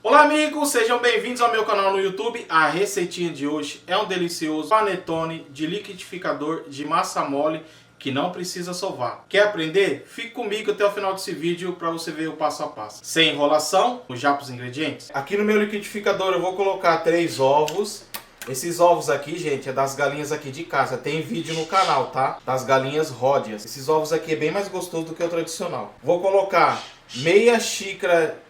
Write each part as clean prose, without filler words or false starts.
Olá amigos, sejam bem-vindos ao meu canal no YouTube. A receitinha de hoje é um delicioso panetone de liquidificador de massa mole que não precisa sovar. Quer aprender? Fique comigo até o final desse vídeo para você ver o passo a passo. Sem enrolação, vamos já para os ingredientes. Aqui no meu liquidificador eu vou colocar 3 ovos. Esses ovos aqui, gente, é das galinhas aqui de casa. Tem vídeo no canal, tá? Das galinhas ródeas. Esses ovos aqui é bem mais gostoso do que o tradicional. Vou colocar meia xícara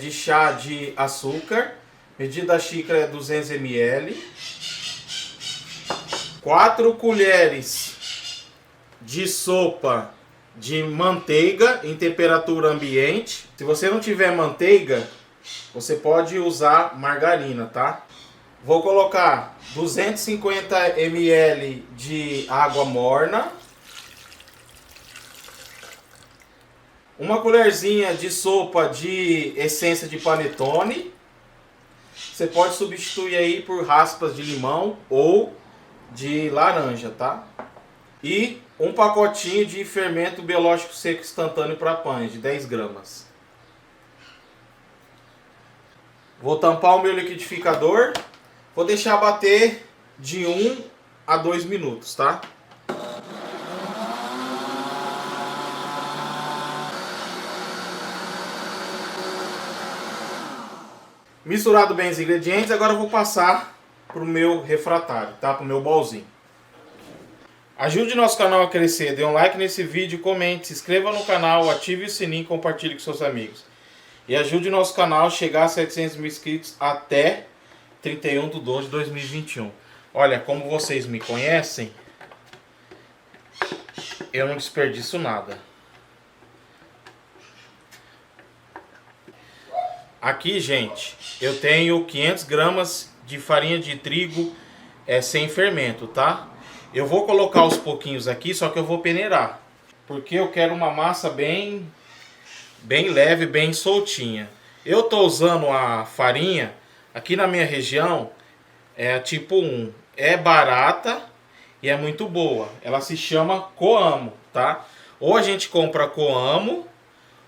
de chá de açúcar. Medida da xícara é 200 ml. 4 colheres de sopa de manteiga em temperatura ambiente. Se você não tiver manteiga, você pode usar margarina, tá? Vou colocar 250 ml de água morna. Uma colherzinha de sopa de essência de panetone. Você pode substituir aí por raspas de limão ou de laranja, tá? E um pacotinho de fermento biológico seco instantâneo para pães, de 10 gramas. Vou tampar o meu liquidificador. Vou deixar bater de 1 a 2 minutos, tá? Misturado bem os ingredientes, agora eu vou passar para o meu refratário, tá? Para o meu bolzinho. Ajude nosso canal a crescer, dê um like nesse vídeo, comente, se inscreva no canal, ative o sininho e compartilhe com seus amigos. E ajude nosso canal a chegar a 700 mil inscritos até 31/12/2021. Olha, como vocês me conhecem, eu não desperdiço nada. Aqui, gente, eu tenho 500 gramas de farinha de trigo sem fermento, tá? Eu vou colocar aos pouquinhos aqui, só que eu vou peneirar. Porque eu quero uma massa bem leve, bem soltinha. Eu tô usando a farinha, aqui na minha região, é a tipo 1. É barata e é muito boa. Ela se chama Coamo, tá? Ou a gente compra Coamo,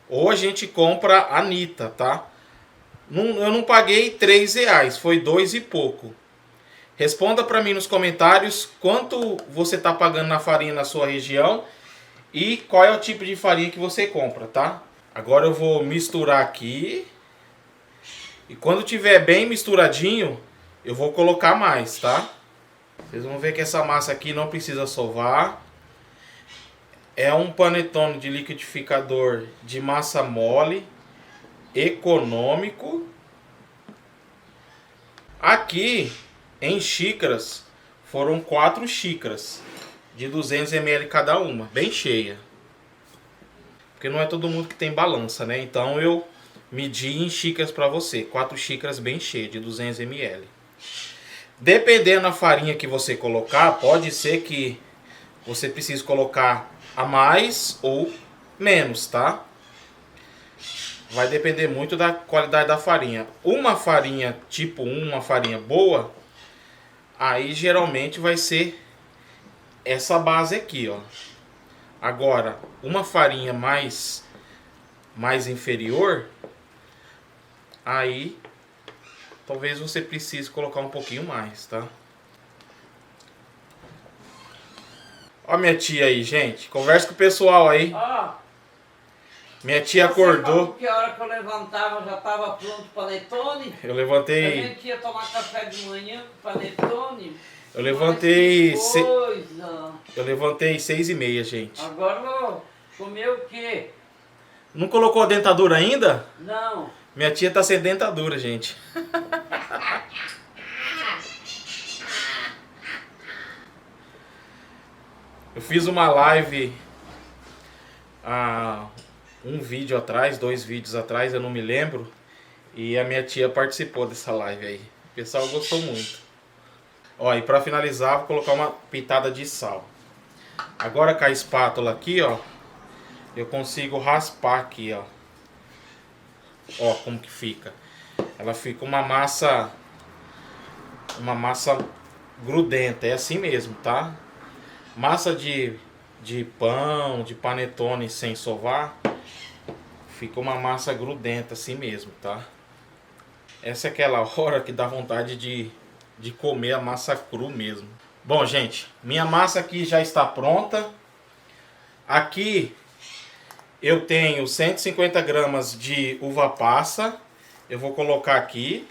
ou a gente compra Anitta, tá? Eu não paguei R$3, foi 2 e pouco. Responda para mim nos comentários quanto você está pagando na farinha na sua região e qual é o tipo de farinha que você compra, tá? Agora eu vou misturar aqui. E quando tiver bem misturadinho, eu vou colocar mais, tá? Vocês vão ver que essa massa aqui não precisa sovar. É um panetone de liquidificador de massa mole, econômico. Aqui em xícaras foram 4 xícaras de 200 ml cada uma, bem cheia. Porque não é todo mundo que tem balança, né? Então eu medi em xícaras para você, 4 xícaras bem cheias de 200 ml. Dependendo da farinha que você colocar, pode ser que você precise colocar a mais ou menos, tá? Vai depender muito da qualidade da farinha. Uma farinha tipo 1, uma farinha boa, aí geralmente vai ser essa base aqui, ó. Agora, uma farinha mais inferior, aí talvez você precise colocar um pouquinho mais, tá? Ó minha tia aí, gente. Conversa com o pessoal aí. Ó, Minha tia acordou. que a hora que eu levantava já estava pronto o panetone. Eu A levantei. gente ia tomar café de manhã com panetone. Eu levantei. Mas que coisa. Eu levantei 6h30, gente. Agora eu vou comer o quê? Não colocou a dentadura ainda? Não. Minha tia tá sem dentadura, gente. Eu fiz uma live há um vídeo atrás, 2 vídeos atrás, eu não me lembro. E a minha tia participou dessa live aí. O pessoal gostou muito. Ó, e pra finalizar, vou colocar uma pitada de sal. Agora com a espátula aqui, ó, eu consigo raspar aqui, ó. Ó, como que fica. Ela fica uma massa grudenta, é assim mesmo, tá? Massa de pão, de panetone sem sovar, fica uma massa grudenta assim mesmo, tá? Essa é aquela hora que dá vontade de comer a massa cru mesmo. Bom, gente, minha massa aqui já está pronta. Aqui eu tenho 150 gramas de uva passa. Eu vou colocar aqui.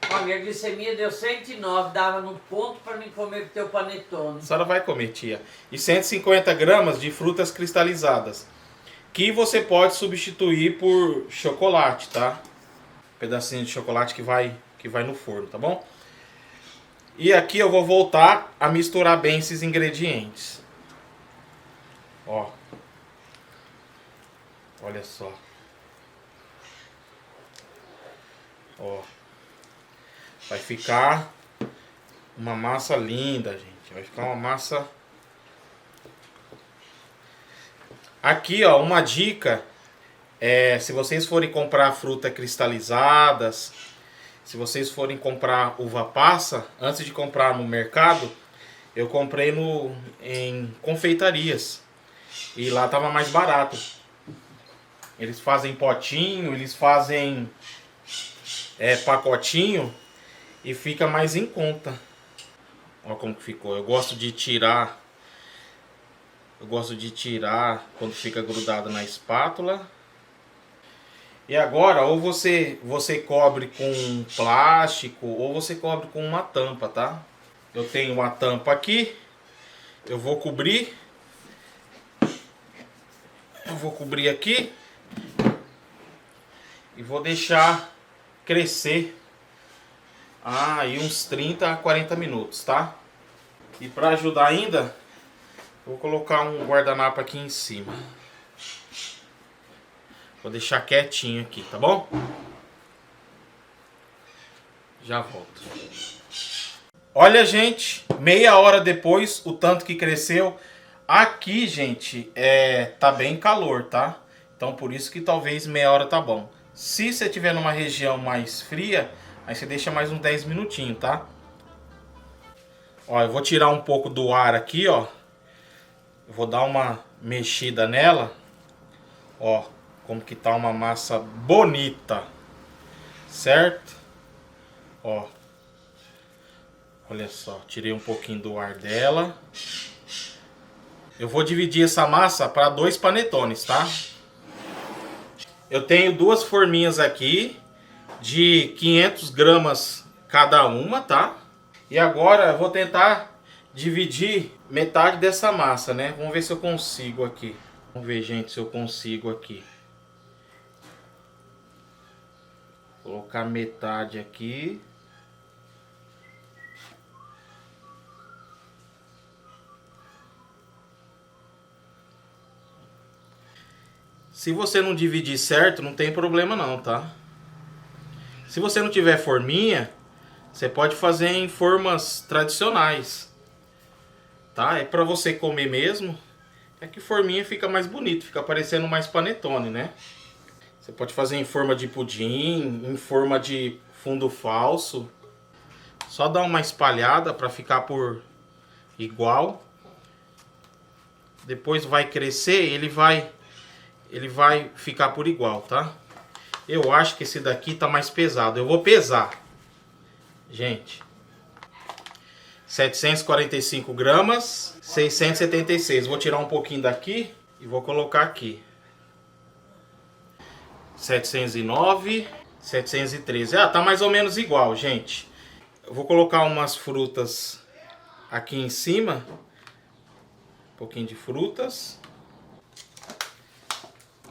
A minha glicemia deu 109, dava no ponto para mim comer o teu panetone. A senhora vai comer, tia. E 150 gramas de frutas cristalizadas, que você pode substituir por chocolate, tá? Pedacinho de chocolate que vai no forno, tá bom? E aqui eu vou voltar a misturar bem esses ingredientes. Ó. Olha só. Ó. Vai ficar uma massa linda, gente. Vai ficar uma massa... Aqui, ó, uma dica. Se vocês forem comprar fruta cristalizadas, se vocês forem comprar uva passa, antes de comprar no mercado, eu comprei em confeitarias. E lá tava mais barato. Eles fazem potinho, eles fazem pacotinho e fica mais em conta. Olha como que ficou. Eu gosto de tirar quando fica grudado na espátula. E agora, ou você cobre com plástico, ou você cobre com uma tampa, tá? Eu tenho uma tampa aqui. Eu vou cobrir. Eu vou cobrir aqui. E vou deixar crescer aí uns 30 a 40 minutos, tá? E para ajudar ainda, vou colocar um guardanapo aqui em cima. Vou deixar quietinho aqui, tá bom? Já volto. Olha, gente, meia hora depois, o tanto que cresceu. Aqui, gente, tá bem calor, tá? Então por isso que talvez meia hora tá bom. Se você estiver numa região mais fria, aí você deixa mais uns 10 minutinhos, tá? Ó, eu vou tirar um pouco do ar aqui, ó. Eu vou dar uma mexida nela. Ó, como que tá uma massa bonita. Certo? Ó. Olha só, tirei um pouquinho do ar dela. Eu vou dividir essa massa para 2 panetones, tá? Eu tenho 2 forminhas aqui de 500 gramas cada uma, tá? E agora eu vou tentar dividir metade dessa massa, né? Vamos ver se eu consigo aqui. Vamos ver, gente, se eu consigo aqui. Colocar metade aqui. Se você não dividir certo, não tem problema não, tá? Se você não tiver forminha, você pode fazer em formas tradicionais, tá? É pra você comer mesmo. É que forminha fica mais bonito, fica parecendo mais panetone, né? Você pode fazer em forma de pudim, em forma de fundo falso. Só dar uma espalhada pra ficar por igual. Depois vai crescer, ele vai ficar por igual, tá? Eu acho que esse daqui tá mais pesado. Eu vou pesar. Gente. 745 gramas. 676. Vou tirar um pouquinho daqui e vou colocar aqui. 709. 713. Ah, tá mais ou menos igual, gente. Eu vou colocar umas frutas aqui em cima. Um pouquinho de frutas.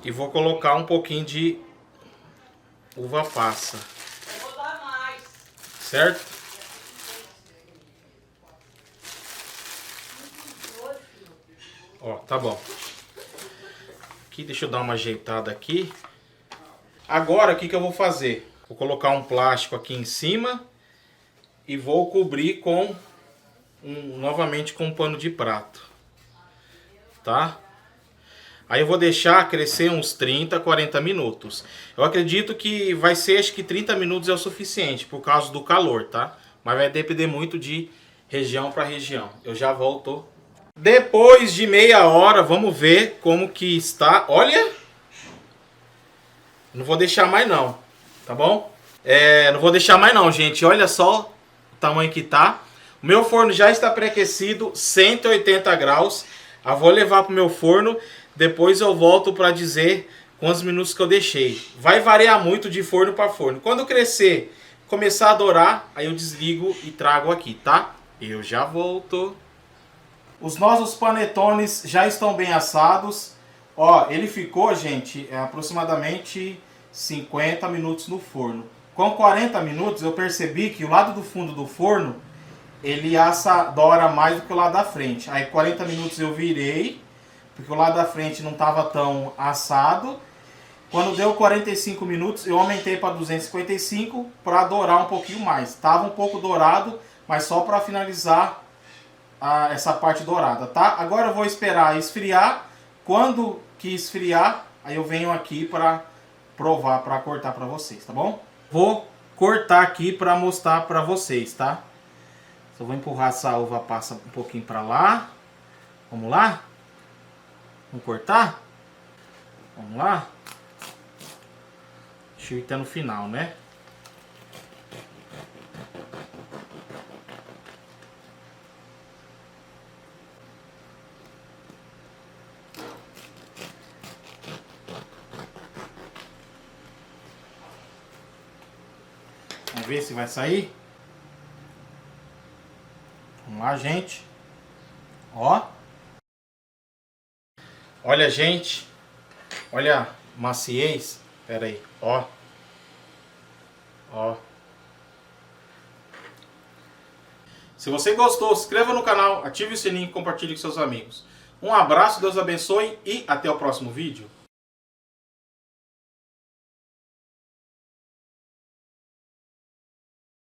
E vou colocar um pouquinho de uva passa. Eu vou dar mais. Certo? Ó, tá bom. Aqui, deixa eu dar uma ajeitada aqui. Agora, o que eu vou fazer? Vou colocar um plástico aqui em cima e vou cobrir novamente com um pano de prato. Tá? Aí eu vou deixar crescer uns 30, 40 minutos. Eu acredito que vai ser, acho que 30 minutos é o suficiente, por causa do calor, tá? Mas vai depender muito de região para região. Eu já volto. Depois de meia hora, vamos ver como que está. Olha! Não vou deixar mais não, tá bom? Não vou deixar mais não, gente. Olha só o tamanho que tá. O meu forno já está pré-aquecido, 180 graus. Eu vou levar pro meu forno. Depois eu volto para dizer quantos minutos que eu deixei. Vai variar muito de forno para forno. Quando crescer, começar a dourar, aí eu desligo e trago aqui, tá? Eu já volto. Os nossos panetones já estão bem assados. Ó, ele ficou, gente, aproximadamente 50 minutos no forno. Com 40 minutos eu percebi que o lado do fundo do forno, ele dora mais do que o lado da frente. Aí 40 minutos eu virei, porque o lado da frente não estava tão assado. Quando deu 45 minutos, eu aumentei para 255 para dourar um pouquinho mais. Estava um pouco dourado, mas só para finalizar essa parte dourada, tá? Agora eu vou esperar esfriar. Quando que esfriar, aí eu venho aqui para provar, para cortar para vocês, tá bom? Vou cortar aqui para mostrar para vocês, tá? Só vou empurrar essa uva passa um pouquinho para lá. Vamos lá? Vamos cortar? Vamos lá? Deixa eu ir até no final, né? Vamos ver se vai sair. Vamos lá, gente. Ó. Olha, gente. Olha a maciez. Pera aí. Ó. Ó. Se você gostou, se inscreva no canal, ative o sininho e compartilhe com seus amigos. Um abraço, Deus abençoe e até o próximo vídeo.